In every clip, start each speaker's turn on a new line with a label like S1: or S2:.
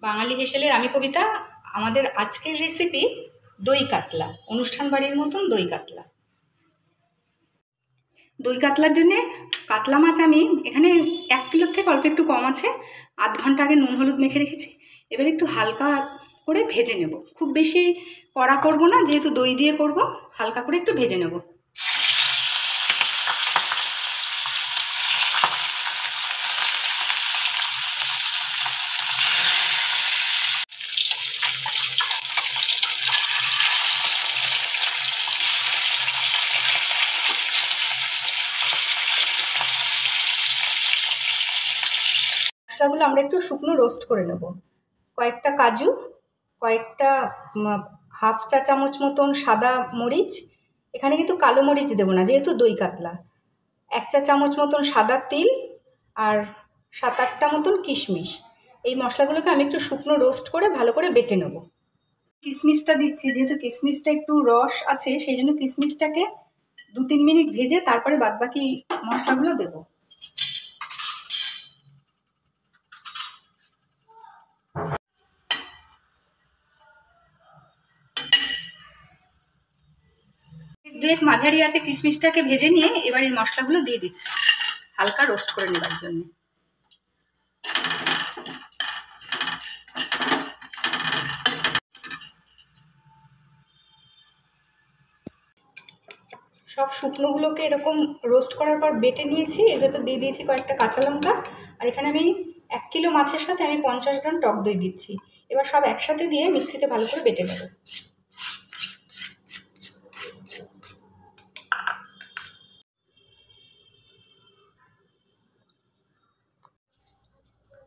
S1: বাঙালি হেসেলের আমি কবিতা। আমাদের আজকের রেসিপি দই কাতলা, অনুষ্ঠান বাড়ির মতন দই কাতলা। দই কাতলার জন্যে কাতলা মাছ আমি এখানে 1 কিলোর থেকে অল্প একটু কম আছে, আধ ঘন্টা আগে নুন হলুদ মেখে রেখেছি। এবার একটু হালকা করে ভেজে নেব, খুব বেশি কড়া করব না, যেহেতু দই দিয়ে করব, হালকা করে একটু ভেজে নেব। মশলাগুলো আমরা একটু শুকনো রোস্ট করে নেব। কয়েকটা কাজু, কয়েকটা হাফ চা চামচ মতন সাদা মরিচ, এখানে কিন্তু কালো মরিচ দেবো না যেহেতু দই কাতলা, 1 চা চামচ মতন সাদা তিল, আর 7-8টা মতন কিশমিশ। এই মশলাগুলোকে আমি একটু শুকনো রোস্ট করে ভালো করে বেটে নেব। কিশমিশটা দিচ্ছি, যেহেতু কিশমিশটা একটু রস আছে, সেই জন্য কিশমিশটাকে 2-3 মিনিট ভেজে তারপরে বাদবাকি মশলাগুলো দেবো। দুয়েক মাঝারি আছে, কিশমিশটাকে ভেজে নিয়ে এবার এই মশলাগুলো দিয়ে দিচ্ছি হালকা রোস্ট করে নেবার জন্য। সব শুকনোগুলোকে এরকম রোস্ট করার পর বেটে নিয়েছি। এর ভেতর দিয়ে দিয়েছি কয়েকটা কাঁচা লঙ্কা, আর এখানে আমি 1 কিলো মাছের সাথে আমি 50 গ্রাম টক দই দিচ্ছি। এবার সব একসাথে দিয়ে মিক্সিতে ভালো করে বেটে নেব।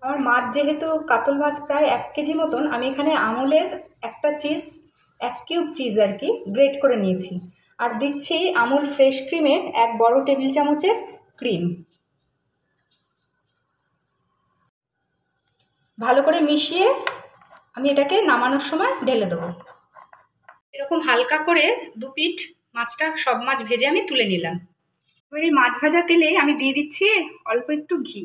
S1: আমার মাছ যেহেতু কাতল মাছ প্রায় 1 কেজি মতন, আমি এখানে আমুলের একটা চিজ, 1 কিউব চিজ আর কি গ্রেট করে নিয়েছি, আর দিচ্ছি আমুল ফ্রেশ ক্রিমের 1 বড় টেবিল চামচের ক্রিম। ভালো করে মিশিয়ে আমি এটাকে নামানোর সময় ঢেলে দেবো। এরকম হালকা করে 2 পিঠ মাছটা, সব মাছ ভেজে আমি তুলে নিলাম। এবার এই মাছ ভাজা তেলে আমি দিয়ে দিচ্ছি অল্প একটু ঘি।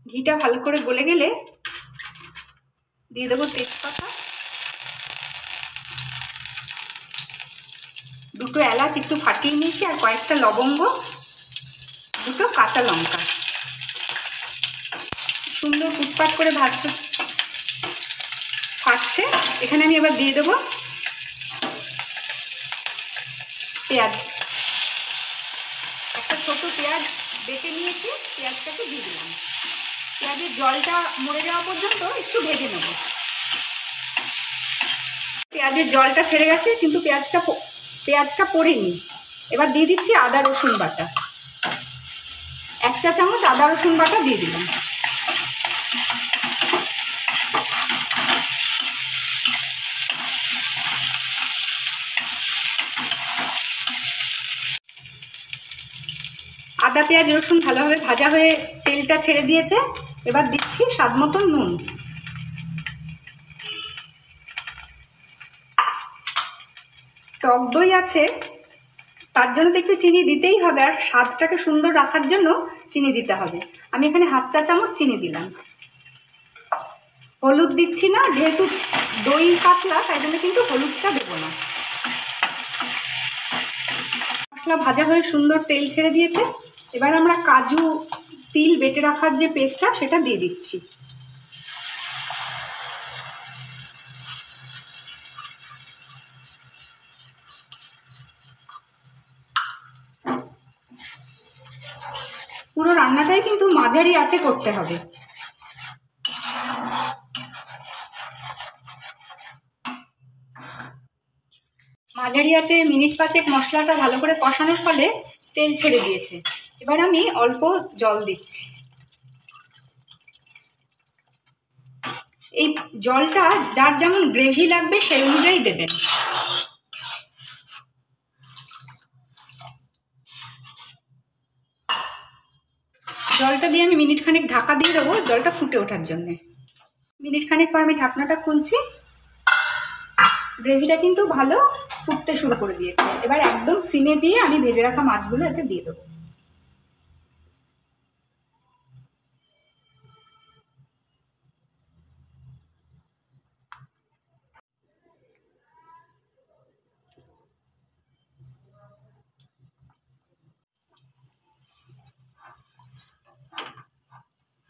S1: ঘিটা ভালো করে গলে গেলে দিয়ে দেবো তেজপাতা, 2টো এলাচ একটু ফাটিয়ে নিয়েছি, আর কয়েকটা লবঙ্গ, 2টো কাঁচা লঙ্কা। সুন্দর ফুটপাট করে ভাজতে ফাটছে, এখানে আমি এবার দিয়ে দেবো পেঁয়াজ। একটা ছোট পেঁয়াজ বেটে নিয়েছি, পেঁয়াজটাকে দিয়ে দিলাম। পেঁয়াজের জলটা মরে যাওয়া পর্যন্ত একটু ভেজে নেব। পেঁয়াজের জলটা ছেড়ে গেছে, কিন্তু পেঁয়াজটা পড়েনি। এবার দিয়ে দিচ্ছি আদা রসুন বাটা, 1 চা চামচ আদা রসুন বাটা দিয়ে দিলাম। আদা পেঁয়াজ রসুন ভালোভাবে ভাজা হয়ে তেলটা ছেড়ে দিয়েছে। এবার দিচ্ছি স্বাদ মতন নুন। টক দই আছে, তার জন্য তো একটু চিনি দিতেই হবে, আর স্বাদটাকে সুন্দর রাখার জন্য চিনি দিতে হবে। আমি এখানে 1/2 চা চামচ চিনি দিলাম। হলুদ দিচ্ছি না, যেহেতু দই কাতলা, তাই জন্য কিন্তু হলুদটা দেবো না। মশলা ভাজা হয়ে সুন্দর তেল ছেড়ে দিয়েছে। এবার আমরা কাজু তিল বেটে রাখার যে পেস্টটা, সেটা দিয়ে দিচ্ছি। পুরো রান্নাটাই কিন্তু মাঝারি আঁচে করতে হবে। মাঝারি আঁচে মিনিট 5 মশলাটা ভালো করে কষানোর ফলে তেল ছেড়ে দিয়েছে। এবার আমি অল্প জল দিচ্ছি। এই জলটা যার যেমন গ্রেভি লাগবে সেই অনুযায়ী দেবেন। জলটা দিয়ে আমি মিনিট খানেক ঢাকা দিয়ে দেবো, জলটা ফুটে ওঠার জন্যে। মিনিট খানেক পর আমি ঢাকনাটা খুলছি। গ্রেভিটা কিন্তু ভালো ফুটতে শুরু করে দিয়েছে। এবার একদম সিমে দিয়ে আমি ভেজে রাখা মাছগুলো এতে দিয়ে দেবো।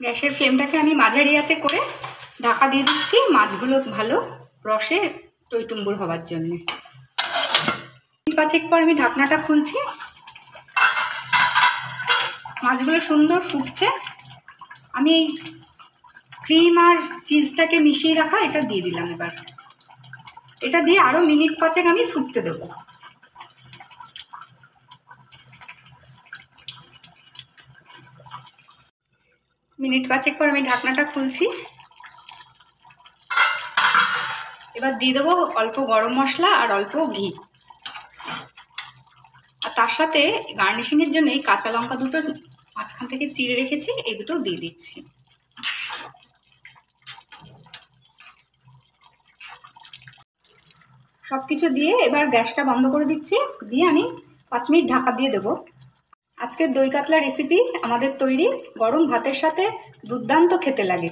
S1: গ্যাসের ফ্লেমটাকে আমি মাঝারি আঁচে করে ঢাকা দিয়ে দিচ্ছি মাছগুলো ভালো রসে টইটুম্বুর হওয়ার জন্য। 5 পর আমি ঢাকনাটা খুলছি। মাছগুলো সুন্দর ফুটছে। আমি এই ক্রিম আর চিজটাকে মিশিয়ে রাখা এটা দিয়ে দিলাম। এবার এটা দিয়ে আরও মিনিট 5 আমি ফুটতে দেবো। মিনিট 5 পর আমি ঢাকনাটা খুলছি। এবার দিয়ে দেবো অল্প গরম মশলা আর অল্প ঘি, আর তার সাথে গার্নিশিংয়ের জন্য এই কাঁচা লঙ্কা দুটো মাঝখান থেকে চিড়ে রেখেছি, এই দুটো দিয়ে দিচ্ছি। সব কিছু দিয়ে এবার গ্যাসটা বন্ধ করে দিচ্ছি, দিয়ে আমি 5 মিনিট ঢাকা দিয়ে দেবো। আজকের দই কাতলা রেসিপি আমাদের তৈরি। গরম ভাতের সাথে দুর্দান্ত খেতে লাগে।